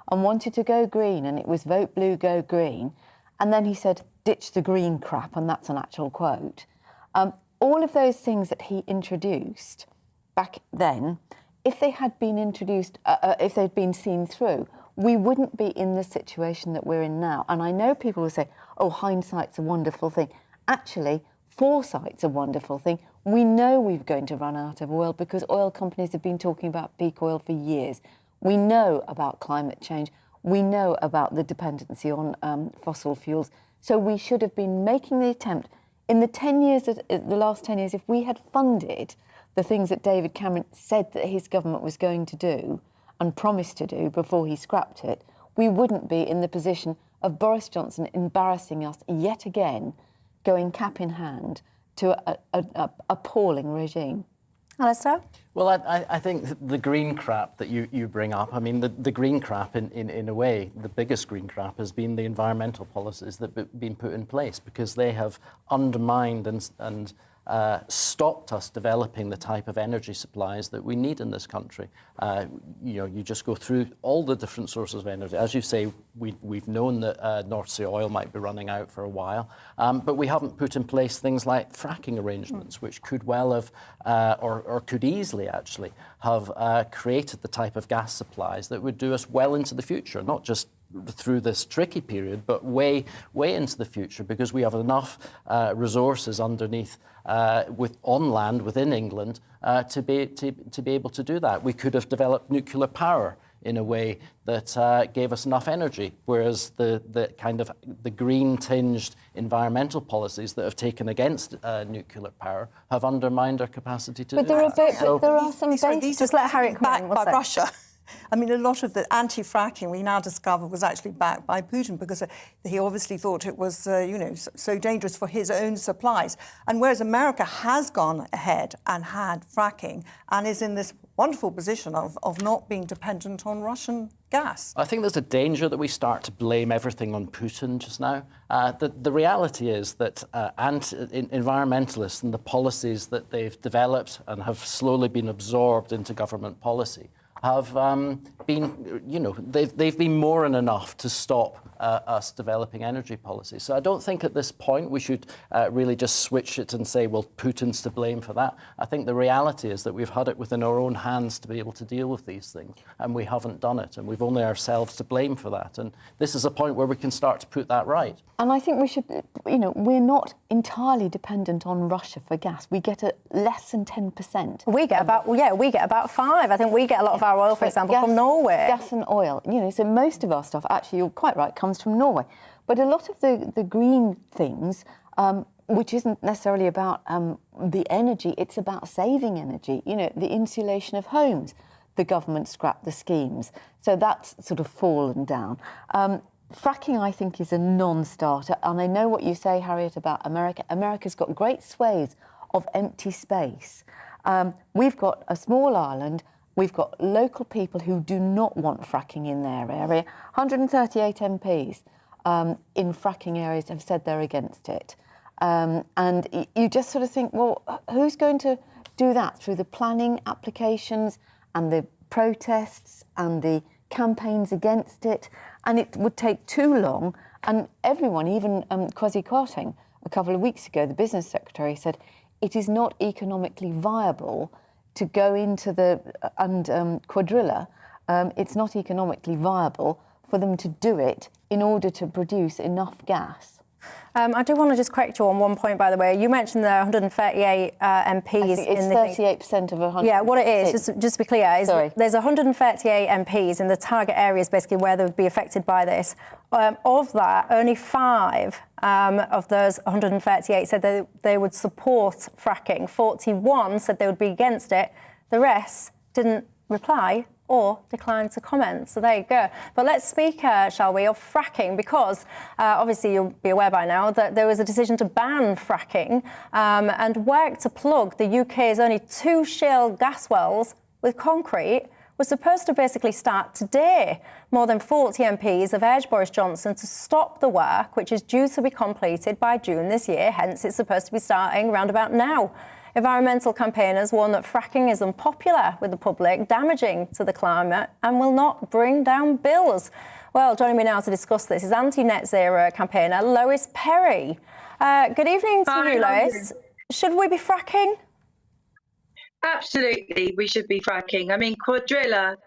S13: and wanted to go green, and it was vote blue, go green, and then he said, ditch the green crap, and that's an actual quote. All of those things that he introduced back then, if they had been introduced, if they'd been seen through, we wouldn't be in the situation that we're in now. And I know people will say, oh, hindsight's a wonderful thing. Actually, foresight's a wonderful thing. We know we're going to run out of oil because oil companies have been talking about peak oil for years. We know about climate change. We know about the dependency on fossil fuels. So we should have been making the attempt. In the 10 years, the last 10 years, if we had funded the things that David Cameron said that his government was going to do and promised to do before he scrapped it, we wouldn't be in the position of Boris Johnson embarrassing us yet again, going cap in hand to an appalling regime.
S5: Alistair?
S12: Well, I think the green crap that you bring up, I mean, the green crap, in a way, the biggest green crap has been the environmental policies that have been put in place, because they have undermined and stopped us developing the type of energy supplies that we need in this country. You just go through all the different sources of energy. As you say, we've known that North Sea oil might be running out for a while, but we haven't put in place things like fracking arrangements, which could well have, or could easily actually have created the type of gas supplies that would do us well into the future, not just through this tricky period, but way into the future, because we have enough resources underneath on land within England to be able to do that. We could have developed nuclear power in a way that gave us enough energy, whereas the kind of the green-tinged environmental policies that have taken against nuclear power have undermined our capacity to do that.
S13: But there are some
S14: These
S5: just let Harriet come in,
S14: backed by Russia. I mean, a lot of the anti-fracking we now discover was actually backed by Putin, because he obviously thought it was, so dangerous for his own supplies. And whereas America has gone ahead and had fracking and is in this wonderful position of not being dependent on Russian gas.
S12: I think there's a danger that we start to blame everything on Putin just now. The reality is that environmentalists and the policies that they've developed and have slowly been absorbed into government policy have been, they've been more than enough to stop us developing energy policy. So I don't think at this point we should really just switch it and say, well, Putin's to blame for that. I think the reality is that we've had it within our own hands to be able to deal with these things, and we haven't done it, and we've only ourselves to blame for that. And this is a point where we can start to put that right.
S13: And I think we should, we're not entirely dependent on Russia for gas. We get less than 10%.
S5: We get about 5%. I think we get a lot of our oil, for example, from Norway.
S13: Gas and oil, so most of our stuff, actually, you're quite right, comes from Norway. But a lot of the green things, which isn't necessarily about the energy, it's about saving energy, the insulation of homes. The government scrapped the schemes. So that's sort of fallen down. Fracking, I think, is a non-starter. And I know what you say, Harriet, about America. America's got great swathes of empty space. We've got a small island. We've got local people who do not want fracking in their area. 138 MPs in fracking areas have said they're against it. And you just sort of think, well, who's going to do that through the planning applications and the protests and the campaigns against it? And it would take too long. And everyone, even Kwasi Kwarteng, a couple of weeks ago, the business secretary, said it is not economically viable to go into the quadrilla. It's not economically viable for them to do it in order to produce enough gas.
S5: I do want to just correct you on one point, by the way. You mentioned there are 138 MPs.
S13: It's 38% of 100.
S5: Yeah, what it is, just to be clear, is there's 138 MPs in the target areas, basically, where they would be affected by this. Of that, only 5 of those 138 said they would support fracking. 41 said they would be against it. The rest didn't reply or decline to comment. So there you go. But let's speak, shall we, of fracking, because obviously you'll be aware by now that there was a decision to ban fracking and work to plug the UK's only 2 shale gas wells with concrete was supposed to basically start today. More than 40 MPs have urged Boris Johnson to stop the work, which is due to be completed by June this year. Hence, it's supposed to be starting round about now. Environmental campaigners warn that fracking is unpopular with the public, damaging to the climate and will not bring down bills. Well, joining me now to discuss this is anti-net zero campaigner Lois Perry. Good evening to you, Lois. Should we be fracking?
S21: Absolutely, we should be fracking. I mean, Quadrilla,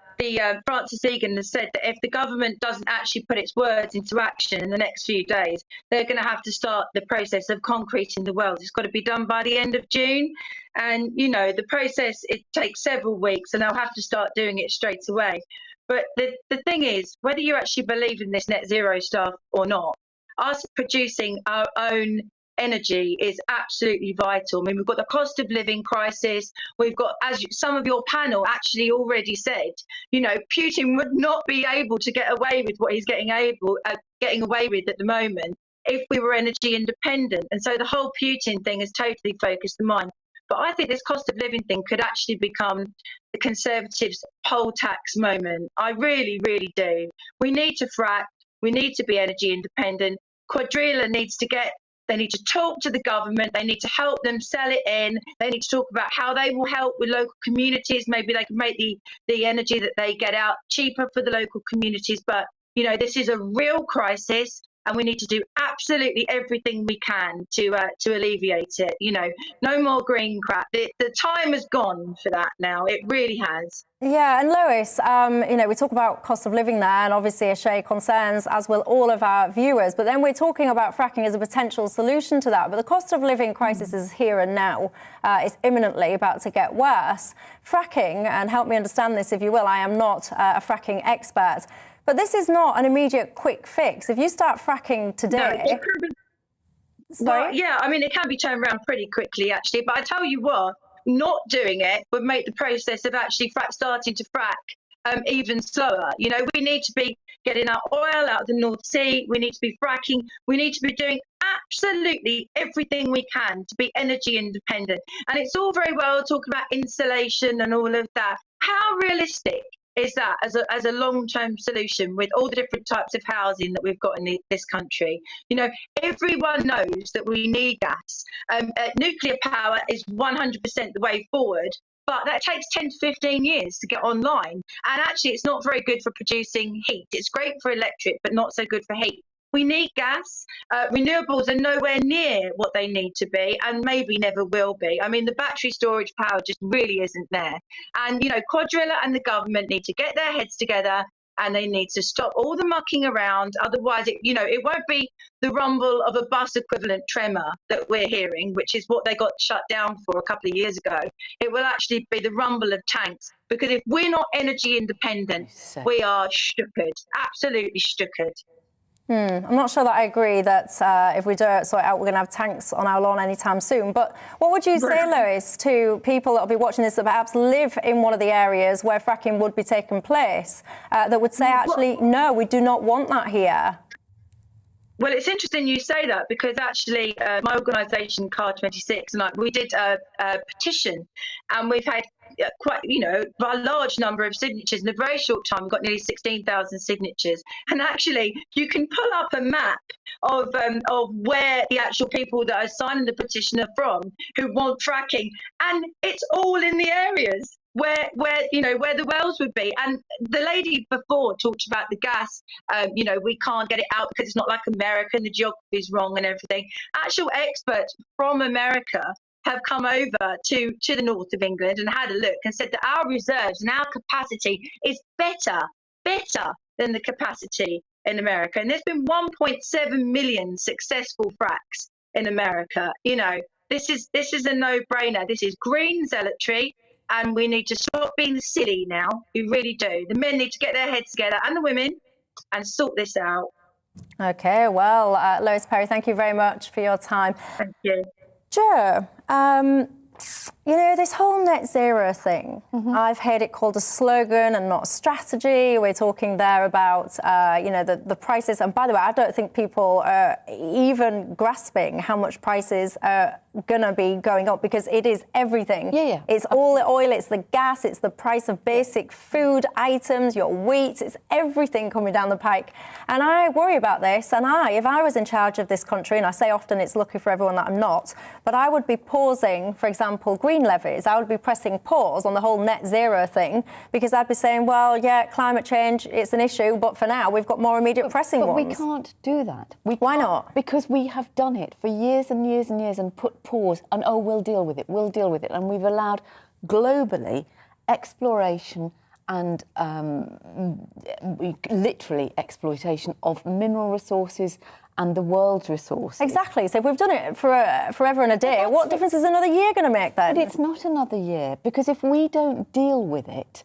S21: Francis Egan has said that if the government doesn't actually put its words into action in the next few days, they're going to have to start the process of concreting the wells. It's got to be done by the end of June. And, you know, the process, it takes several weeks and they'll have to start doing it straight away. But the thing is, whether you actually believe in this net zero stuff or not, us producing our own energy is absolutely vital. I mean, we've got the cost of living crisis. We've got, as some of your panel actually already said, you know, Putin would not be able to get away with what he's getting away with at the moment if we were energy independent. And so the whole Putin thing has totally focused the mind. But I think this cost of living thing could actually become the Conservatives' poll tax moment. I really, really do. We need to frack. We need to be energy independent. Quadrilla needs to they need to talk to the government. They need to help them sell it in. They need to talk about how they will help with local communities. Maybe they can make the energy that they get out cheaper for the local communities. But, you know, this is a real crisis and we need to do absolutely everything we can to alleviate it. You know, no more green crap. The time has gone for that now. It really has.
S5: Yeah, and Lois, you know, we talk about cost of living there, and obviously I share concerns, as will all of our viewers. But then we're talking about fracking as a potential solution to that. But the cost of living crisis is here and now. It's imminently about to get worse. Fracking, and help me understand this if you will, I am not a fracking expert, but this is not an immediate quick fix. If you start fracking today...
S21: No, it can be, well, yeah, I mean, it can be turned around pretty quickly, actually. But I tell you what, not doing it would make the process of actually starting to frack even slower. You know, we need to be getting our oil out of the North Sea. We need to be fracking. We need to be doing absolutely everything we can to be energy independent. And it's all very well talking about insulation and all of that. How realistic is that as a long-term solution with all the different types of housing that we've got in this country? You know, everyone knows that we need gas. Nuclear power is 100% the way forward, but that takes 10 to 15 years to get online. And actually, it's not very good for producing heat. It's great for electric, but not so good for heat. We need gas. Renewables are nowhere near what they need to be and maybe never will be. I mean, the battery storage power just really isn't there. And, you know, Quadrilla and the government need to get their heads together and they need to stop all the mucking around. Otherwise, it won't be the rumble of a bus equivalent tremor that we're hearing, which is what they got shut down for a couple of years ago. It will actually be the rumble of tanks, because if we're not energy independent, we are stupid, absolutely stupid.
S5: I'm not sure that I agree that if we don't sort it out, we're going to have tanks on our lawn anytime soon. But what would you say, Lois, to people that will be watching this that perhaps live in one of the areas where fracking would be taking place, that would say, actually, no, we do not want that here?
S21: Well, it's interesting you say that, because actually my organisation, Car 26, and we did a petition, and we've had quite, a large number of signatures in a very short time. We've got nearly 16,000 signatures, and actually you can pull up a map of where the actual people that are signing the petition are from, who want fracking, and it's all in the areas where the wells would be. And the lady before talked about the gas. We can't get it out because it's not like America and the geography is wrong and everything. Actual experts from America have come over to the north of England and had a look and said that our reserves and our capacity is better than the capacity in America. And there's been 1.7 million successful fracks in America. You know, this is a no-brainer. This is green zealotry, and we need to stop being silly now. We really do. The men need to get their heads together, and the women, and sort this out.
S5: OK, well, Lois Perry, thank you very much for your time.
S21: Thank you.
S5: Jo, you know, this whole net zero thing, I've heard it called a slogan and not a strategy. We're talking there about, you know, the prices. And by the way, I don't think people are even grasping how much prices are going to be going up, because it is everything.
S13: Yeah.
S5: It's all the oil, it's the gas, it's the price of basic food items, your wheat, it's everything coming down the pike. And I worry about this. And if I was in charge of this country, and I say often it's lucky for everyone that I'm not, but I would be pausing, for example, green levies. I would be pressing pause on the whole net zero thing, because I'd be saying, well, yeah, climate change, it's an issue, but for now we've got more immediate pressing ones.
S13: But we can't do that.
S5: Why not?
S13: Because we have done it for years and years and years and put pause and, oh, we'll deal with it. And we've allowed globally exploration and literally exploitation of mineral resources and the world's resources.
S5: Exactly. So if we've done it for forever and a day, what difference is another year going to make then?
S13: But it's not another year, because if we don't deal with it,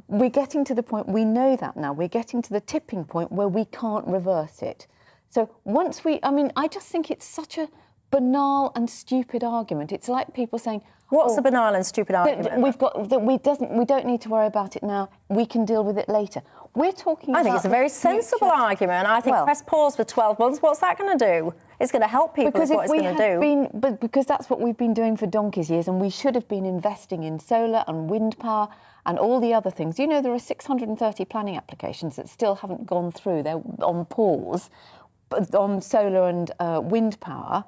S13: we're getting to the point, we know that now, we're getting to the tipping point where we can't reverse it. So once I just think it's such a banal and stupid argument. It's like people saying,
S5: what's a banal and stupid argument?
S13: We don't need to worry about it now, we can deal with it later. We're talking about...
S5: I think it's a very sensible argument. I think press pause for 12 months, what's that going to do? It's going to help people,
S13: because
S5: is what it's going to do.
S13: Because that's what we've been doing for donkey's years, and we should have been investing in solar and wind power and all the other things. You know, there are 630 planning applications that still haven't gone through. They're on pause on solar and wind power,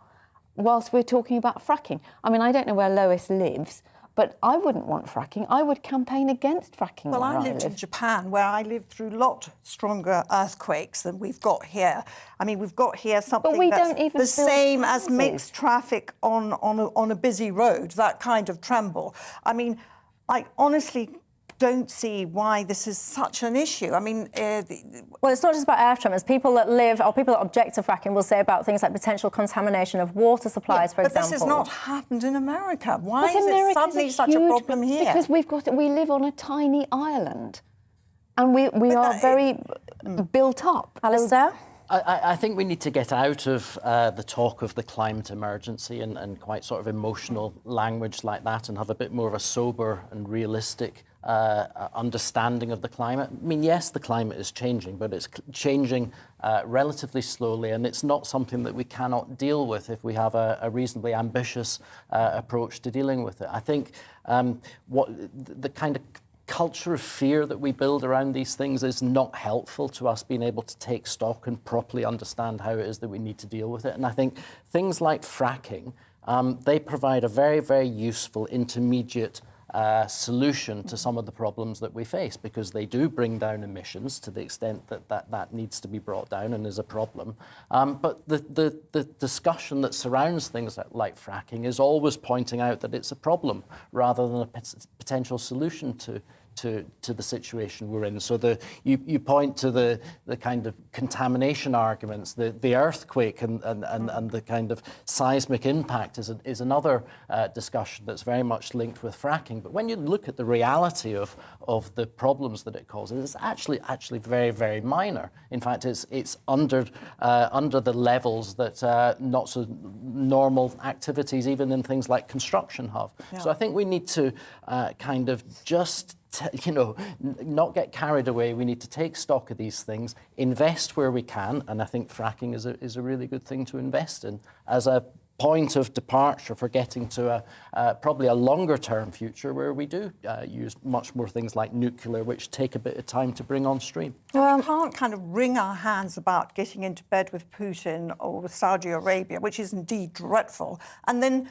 S13: whilst we're talking about fracking. I mean, I don't know where Lois lives, but I wouldn't want fracking. I would campaign against fracking.
S14: Well, I lived in Japan, where I lived through a lot stronger earthquakes than we've got here. I mean, we've got here something that's the same as mixed traffic on a busy road, that kind of tremble. I mean, I honestly don't see why this is such an issue. I mean...
S5: well, it's not just about air tremors. People that live, or people that object to fracking, will say about things like potential contamination of water supplies, for example.
S14: But this has not happened in America. Why is it suddenly such a problem here?
S13: Because we live on a tiny island, and we are very built up.
S5: Alistair?
S12: I think we need to get out of the talk of the climate emergency and quite sort of emotional language like that, and have a bit more of a sober and realistic understanding of the climate. I mean, yes, the climate is changing, but it's changing relatively slowly, and it's not something that we cannot deal with if we have a reasonably ambitious approach to dealing with it. I think what the kind of culture of fear that we build around these things is not helpful to us being able to take stock and properly understand how it is that we need to deal with it. And I think things like fracking, they provide a very, very useful intermediate solution to some of the problems that we face, because they do bring down emissions to the extent that needs to be brought down and is a problem. But the discussion that surrounds things like fracking is always pointing out that it's a problem rather than a potential solution to the situation we're in. So you point to the kind of contamination arguments, the earthquake and the kind of seismic impact is another discussion that's very much linked with fracking. But when you look at the reality of the problems that it causes, it's actually very, very minor. In fact, it's under the levels that not so normal activities, even in things like construction, have. Yeah. So I think we need to kind of just not get carried away. We need to take stock of these things, invest where we can, and I think fracking is a really good thing to invest in as a point of departure for getting to probably a longer-term future where we do use much more things like nuclear, which take a bit of time to bring on stream.
S14: Well, we can't kind of wring our hands about getting into bed with Putin or with Saudi Arabia, which is indeed dreadful, and then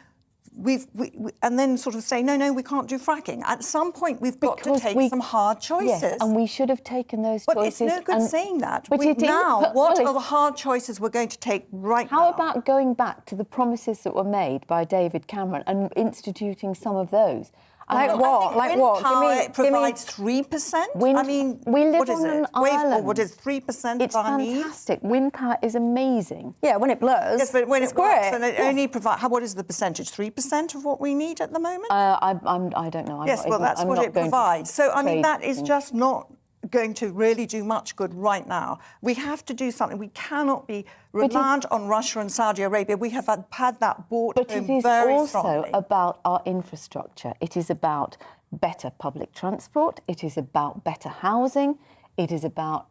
S14: sort of say, no, we can't do fracking. At some point, we've got to take some hard choices.
S13: Yes, and we should have taken those choices.
S14: But it's no good saying that. What are the hard choices we're going to take right now?
S13: How about going back to the promises that were made by David Cameron and instituting some of those?
S5: Like what? Like
S14: wind
S5: what?
S14: Power, it
S5: give me
S14: provides 3%.
S5: Wind,
S14: I mean,
S5: we live
S14: what is
S5: on
S14: it?
S5: an island.
S14: What is 3%
S5: It's
S14: of our needs?
S5: fantastic. Wind power is amazing. Yeah, when it blows.
S14: Yes, but when
S5: it's
S14: it works,
S5: great.
S14: and it only provides. What is the percentage? 3% of what we need at the moment.
S5: I don't know.
S14: Yes, well, that's what it provides. So, I mean, that is just not going to really do much good right now. We have to do something. We cannot be reliant on Russia and Saudi Arabia. We have had that bought
S5: But
S14: home
S5: it is
S14: very
S5: also
S14: strongly.
S5: about our infrastructure. It is about better public transport. It is about better housing. It is about...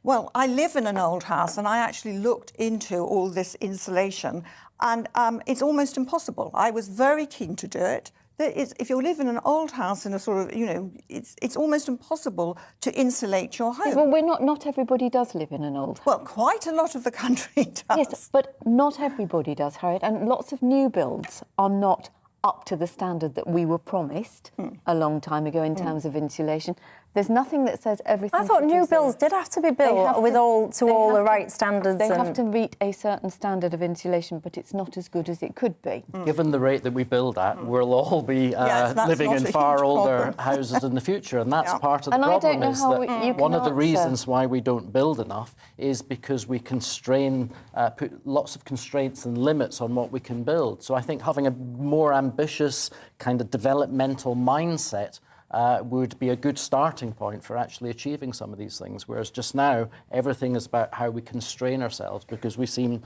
S14: Well, I live in an old house, and I actually looked into all this insulation, and it's almost impossible. I was very keen to do it. If you live in an old house in a sort of, it's almost impossible to insulate your home.
S5: Well, not everybody does live in an old house.
S14: Well, quite a lot of the country does.
S5: Yes, but not everybody does, Harriet, and lots of new builds are not up to the standard that we were promised a long time ago in terms of insulation. There's nothing that says everything.
S6: I thought new builds did have to be built with all the right standards.
S5: They have to meet a certain standard of insulation, but it's not as good as it could be.
S12: Given the rate that we build at, we'll all be living in far older houses in the future, and that's part of the problem. Is that one of the reasons why we don't build enough is because we constrain, put lots of constraints and limits on what we can build. So I think having a more ambitious kind of developmental mindset would be a good starting point for actually achieving some of these things, whereas just now everything is about how we constrain ourselves because we seem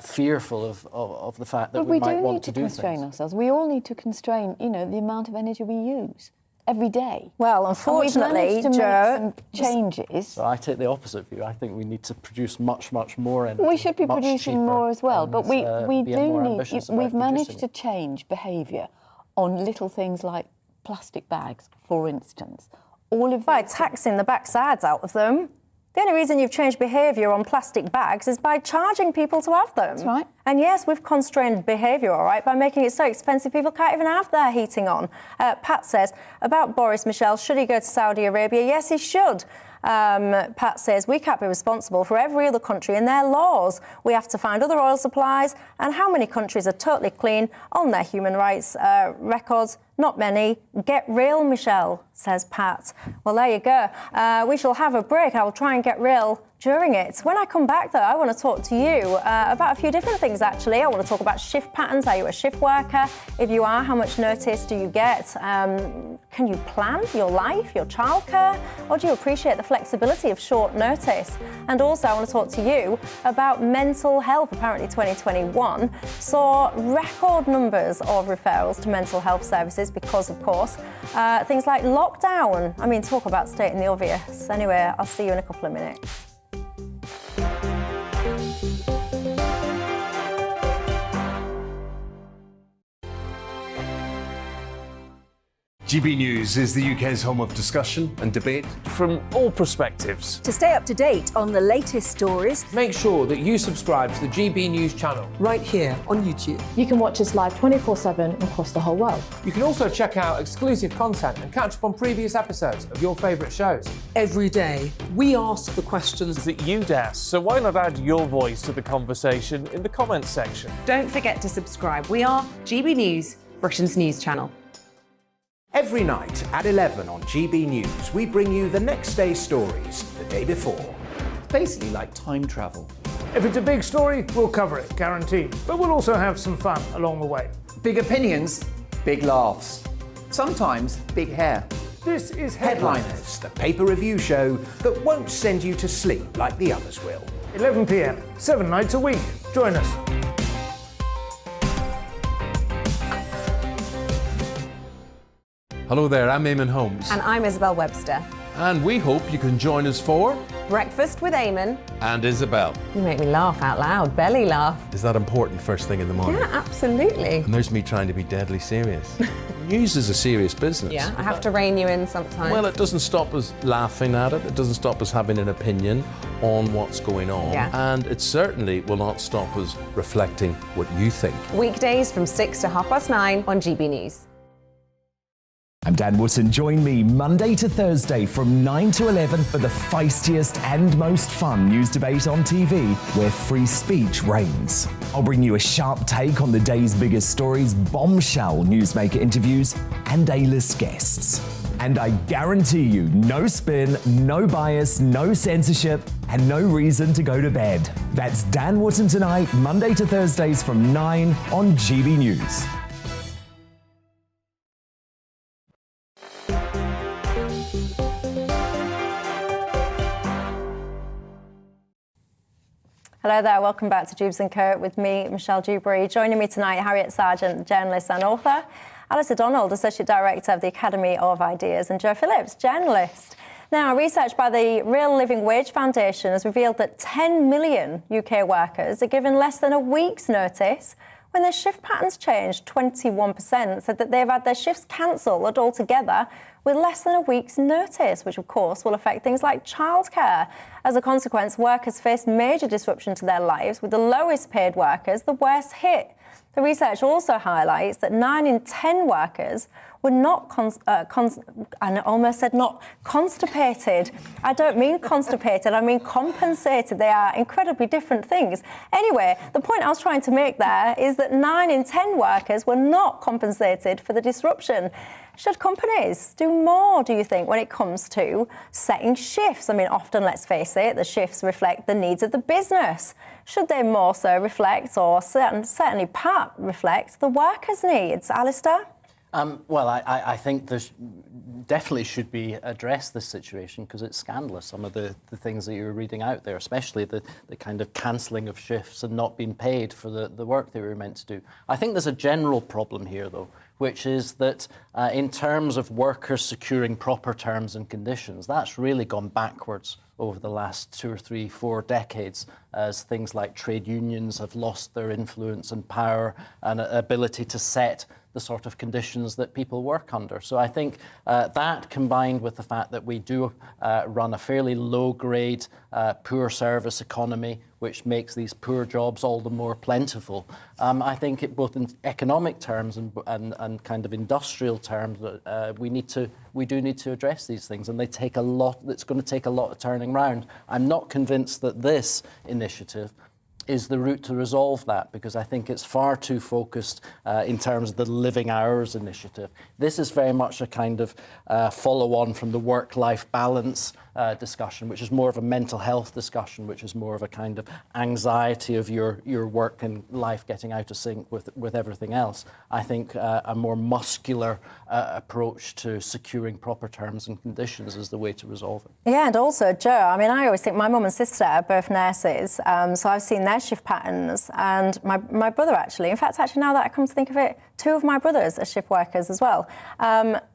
S12: fearful of the fact that we might want to do things.
S5: But we do need to constrain ourselves. We all need to constrain, the amount of energy we use every day.
S6: Well, unfortunately,
S5: to make some changes.
S12: So I take the opposite view. I think we need to produce much, much more energy.
S5: We should be producing more as well, but we do need. We've managed to change behaviour on little things like plastic bags, for instance.
S6: By taxing the backsides out of them. The only reason you've changed behaviour on plastic bags is by charging people to have them.
S5: That's right.
S6: And yes, we've constrained behaviour, all right, by making it so expensive people can't even have their heating on. Pat says, about Boris Michel, should he go to Saudi Arabia? Yes, he should. Pat says, we can't be responsible for every other country and their laws. We have to find other oil supplies. And how many countries are totally clean on their human rights records? Not many. Get real, Michelle, says Pat. Well, there you go. We shall have a break. I will try and get real during it. When I come back, though, I want to talk to you about a few different things, actually. I want to talk about shift patterns. Are you a shift worker? If you are, how much notice do you get? Can you plan your life, your childcare? Or do you appreciate the flexibility of short notice? And also, I want to talk to you about mental health. Apparently, 2021 saw record numbers of referrals to mental health services because, of course, things like lockdown. I mean, talk about stating the obvious. Anyway, I'll see you in a couple of minutes.
S15: GB News is the UK's home of discussion and debate.
S17: From all perspectives.
S16: To stay up to date on the latest stories,
S17: Make sure that you subscribe to the GB News channel.
S16: right here on YouTube.
S18: You can watch us live 24/7 across the whole world.
S17: You can also check out exclusive content and catch up on previous episodes of your favourite shows.
S16: Every day, we ask the questions
S17: that you'd ask, so why not add your voice to the conversation in the comments section?
S3: Don't forget to subscribe. We are GB News, Britain's news channel.
S19: Every night at 11 on GB News, we bring you the next day's stories the day before.
S20: It's basically like time travel.
S1: If it's a big story, we'll cover it, guaranteed. But we'll also have some fun along the way.
S20: Big opinions, big laughs. Sometimes big hair.
S1: This is
S19: Headliners, the paper review show that won't send you to sleep like the others will.
S1: 11 p.m, 7 nights a week. Join us.
S2: Hello there, I'm Eamon Holmes.
S3: And I'm Isabel Webster.
S2: And we hope you can join us for
S3: Breakfast with Eamon.
S2: And Isabel.
S3: You make me laugh out loud, belly laugh.
S2: Is that important first thing in the morning?
S3: Yeah, absolutely.
S2: And there's me trying to be deadly serious. News is a serious business.
S3: Yeah, I have to rein you in sometimes.
S2: Well, it doesn't stop us laughing at it. It doesn't stop us having an opinion on what's going on.
S3: Yeah.
S2: And it certainly will not stop us reflecting what you think.
S3: Weekdays from 6 to 9:30 on GB News.
S4: I'm Dan Wootton. Join me Monday to Thursday from 9 to 11 for the feistiest and most fun news debate on TV, where free speech reigns. I'll bring you a sharp take on the day's biggest stories, bombshell newsmaker interviews, and A-list guests. And I guarantee you, no spin, no bias, no censorship, and no reason to go to bed. That's Dan Wootton tonight, Monday to Thursdays from 9 on GB News.
S5: Hello there, welcome back to Dewbs & Co. with me, Michelle Dewberry. Joining me tonight, Harriet Sargent, journalist and author, Alistair Donald, Associate Director of the Academy of Ideas, and Joe Phillips, journalist. Now, research by the Real Living Wage Foundation has revealed that 10 million UK workers are given less than a week's notice when their shift patterns change. 21% said that they've had their shifts cancelled altogether with less than a week's notice, which of course will affect things like childcare. As a consequence, workers face major disruption to their lives, with the lowest paid workers the worst hit. The research also highlights that 9 in 10 workers were not I almost said not constipated. I don't mean constipated, I mean compensated. They are incredibly different things. Anyway, the point I was trying to make there is that 9 in 10 workers were not compensated for the disruption. Should companies do more, do you think, when it comes to setting shifts? I mean, often, let's face it, the shifts reflect the needs of the business. Should they more so reflect, or certainly part reflect, the workers' needs? Alistair?
S12: Well, I think there definitely should be addressed this situation, because it's scandalous, some of the things that you're reading out there, especially the kind of cancelling of shifts and not being paid for the work they were meant to do. I think there's a general problem here, though, which is that in terms of workers securing proper terms and conditions, that's really gone backwards over the last 2 or 3, 4 decades, as things like trade unions have lost their influence and power and ability to set the sort of conditions that people work under. So I think that, combined with the fact that we do run a fairly low-grade, poor service economy, which makes these poor jobs all the more plentiful, I think it, both in economic terms and kind of industrial terms, we do need to address these things, and they take a lot. It's going to take a lot of turning round. I'm not convinced that this initiative is the route to resolve that, because I think it's far too focused in terms of the living hours initiative. This is very much a kind of follow-on from the work-life balance discussion, which is more of a mental health discussion, which is more of a kind of anxiety of your work and life getting out of sync with everything else. I think a more muscular approach to securing proper terms and conditions is the way to resolve it.
S5: Yeah, and also, Joe, I mean, I always think my mum and sister are both nurses, so I've seen their shift patterns, and my brother actually, in fact, now that I come to think of it, 2 of my brothers are shift workers as well.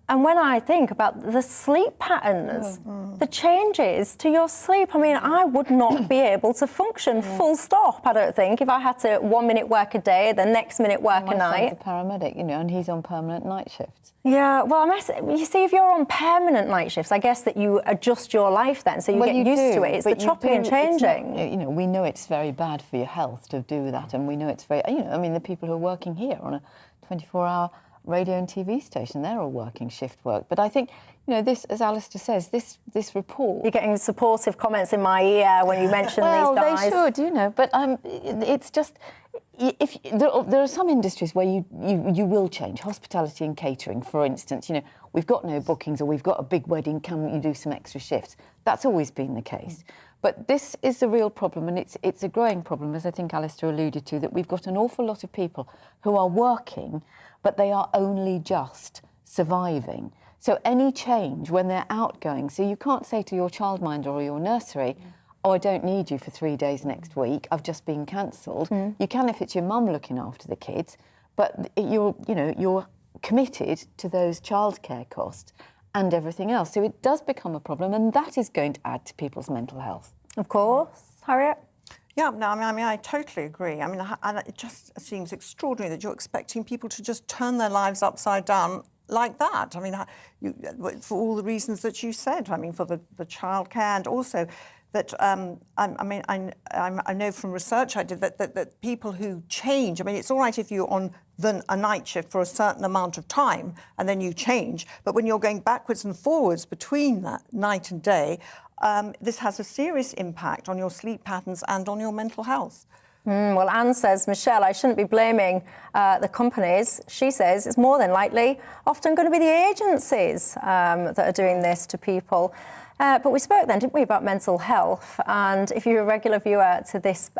S5: And when I think about the sleep patterns, the changes to your sleep, I mean, I would not be able to function full stop, I don't think, if I had to 1 minute work a day, the next minute work a night.
S13: My son's a paramedic, you know, and he's on permanent night shifts.
S5: Yeah, well, you see, if you're on permanent night shifts, I guess that you adjust your life then, so you get used to it. It's the chopping and changing.
S13: Not, you know, we know it's very bad for your health to do that, and we know it's very, you know, I mean, the people who are working here on a 24-hour radio and TV station, they're all working shift work. But I think, you know, this, as Alistair says, this report...
S5: You're getting supportive comments in my ear when you mention these guys.
S13: Well, they should, you know, but it's just... If there are some industries where you will change, hospitality and catering, for instance. You know, we've got no bookings, or we've got a big wedding, can you do some extra shifts? That's always been the case. But this is the real problem, and it's a growing problem, as I think Alistair alluded to, that we've got an awful lot of people who are working, but they are only just surviving. So any change when they're outgoing, so you can't say to your childminder or your nursery, oh, I don't need you for 3 days next week, I've just been cancelled. You can if it's your mum looking after the kids, but you're committed to those childcare costs and everything else. So it does become a problem, and that is going to add to people's mental health.
S5: Of course. Harriet?
S14: Yeah, no, I mean, I totally agree. I mean, and it just seems extraordinary that you're expecting people to just turn their lives upside down like that. I mean, for all the reasons that you said. I mean, for the childcare, and also that I know from research I did that people who change. I mean, it's all right if you're on than a night shift for a certain amount of time, and then you change. But when you're going backwards and forwards between that night and day, this has a serious impact on your sleep patterns and on your mental health.
S5: Well, Anne says, Michelle, I shouldn't be blaming the companies. She says it's more than likely often going to be the agencies that are doing this to people. But we spoke then, didn't we, about mental health? And if you're a regular viewer to this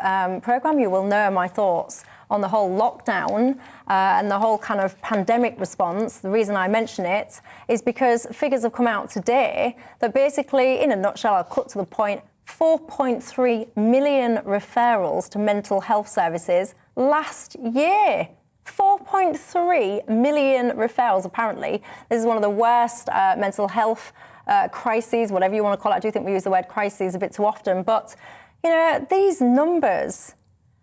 S5: programme, you will know my thoughts on the whole lockdown and the whole kind of pandemic response. The reason I mention it is because figures have come out today that basically, in a nutshell, I'll cut to the point, 4.3 million referrals to mental health services last year. 4.3 million referrals, apparently. This is one of the worst mental health crises, whatever you want to call it. I do think we use the word crises a bit too often. But, you know, these numbers,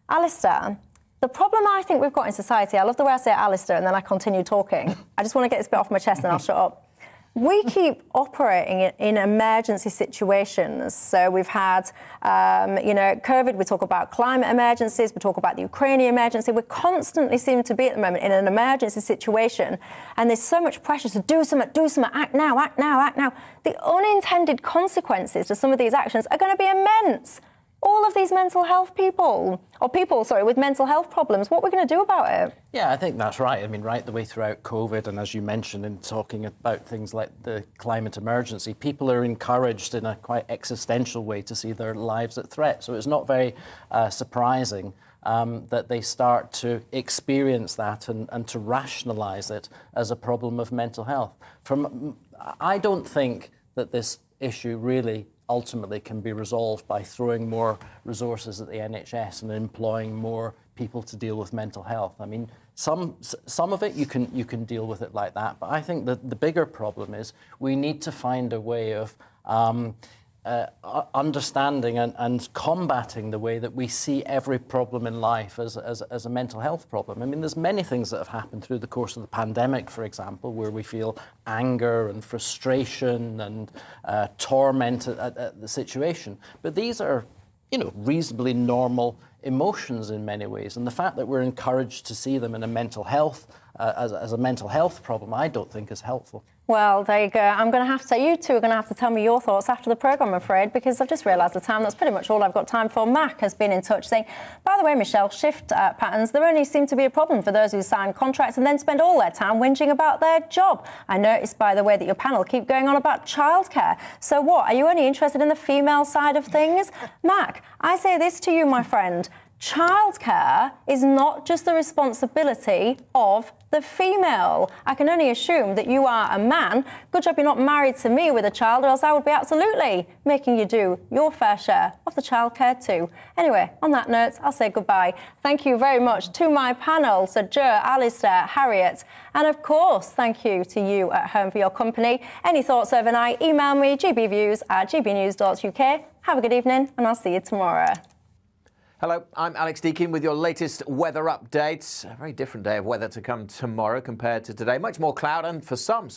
S5: Alistair, the problem I think we've got in society, I love the way I say Alistair and then I continue talking. I just want to get this bit off my chest and I'll shut up. We keep operating in emergency situations. So we've had, COVID, we talk about climate emergencies, we talk about the Ukrainian emergency. We constantly seem to be at the moment in an emergency situation. And there's so much pressure to do something, act now, act now, act now. The unintended consequences to some of these actions are going to be immense. All of these mental health people with mental health problems, what we're going to do about it?
S12: Yeah, I think that's right. I mean, right the way throughout COVID, and as you mentioned in talking about things like the climate emergency, people are encouraged in a quite existential way to see their lives at threat. So it's not very surprising that they start to experience that and to rationalise it as a problem of mental health. I don't think that this issue really ultimately can be resolved by throwing more resources at the NHS and employing more people to deal with mental health. I mean, some of it you can deal with it like that, but I think that the bigger problem is we need to find a way of understanding and combating the way that we see every problem in life as a mental health problem. I mean, there's many things that have happened through the course of the pandemic, for example, where we feel anger and frustration and torment at the situation. But these are, reasonably normal emotions in many ways. And the fact that we're encouraged to see them in a mental health, as a mental health problem, I don't think is helpful.
S5: Well, there you go. I'm going to have to say, you two are going to have to tell me your thoughts after the programme, I'm afraid, because I've just realised the time. That's pretty much all I've got time for. Mac has been in touch saying, by the way, Michelle, shift patterns, there only seem to be a problem for those who sign contracts and then spend all their time whinging about their job. I noticed, by the way, that your panel keep going on about childcare. So what, are you only interested in the female side of things? Mac, I say this to you, my friend. Childcare is not just the responsibility of the female. I can only assume that you are a man. Good job you're not married to me with a child, or else I would be absolutely making you do your fair share of the childcare too. Anyway, on that note, I'll say goodbye. Thank you very much to my panel, Sir Joe, Alistair, Harriet, and of course, thank you to you at home for your company. Any thoughts overnight, email me, gbviews@gbnews.uk. Have a good evening, and I'll see you tomorrow.
S19: Hello, I'm Alex Deakin with your latest weather updates. A very different day of weather to come tomorrow compared to today. Much more cloud and for some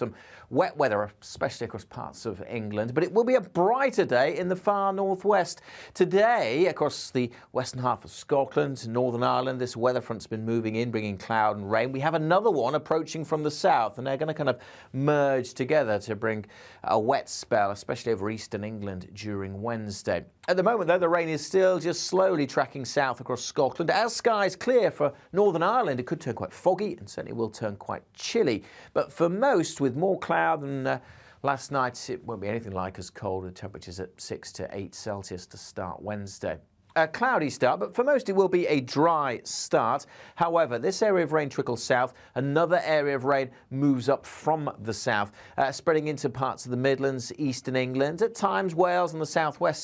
S19: wet weather, especially across parts of England. But it will be a brighter day in the far northwest. Today, across the western half of Scotland, Northern Ireland, this weather front's been moving in, bringing cloud and rain. We have another one approaching from the south, and they're going to kind of merge together to bring a wet spell, especially over eastern England during Wednesday. At the moment, though, the rain is still just slowly tracking south across Scotland. As skies clear for Northern Ireland, it could turn quite foggy and certainly will turn quite chilly. But for most, with more cloud than last night, it won't be anything like as cold with temperatures at 6 to 8 Celsius to start Wednesday. A cloudy start, but for most it will be a dry start. However, this area of rain trickles south. Another area of rain moves up from the south, spreading into parts of the Midlands, eastern England, at times Wales and the southwest.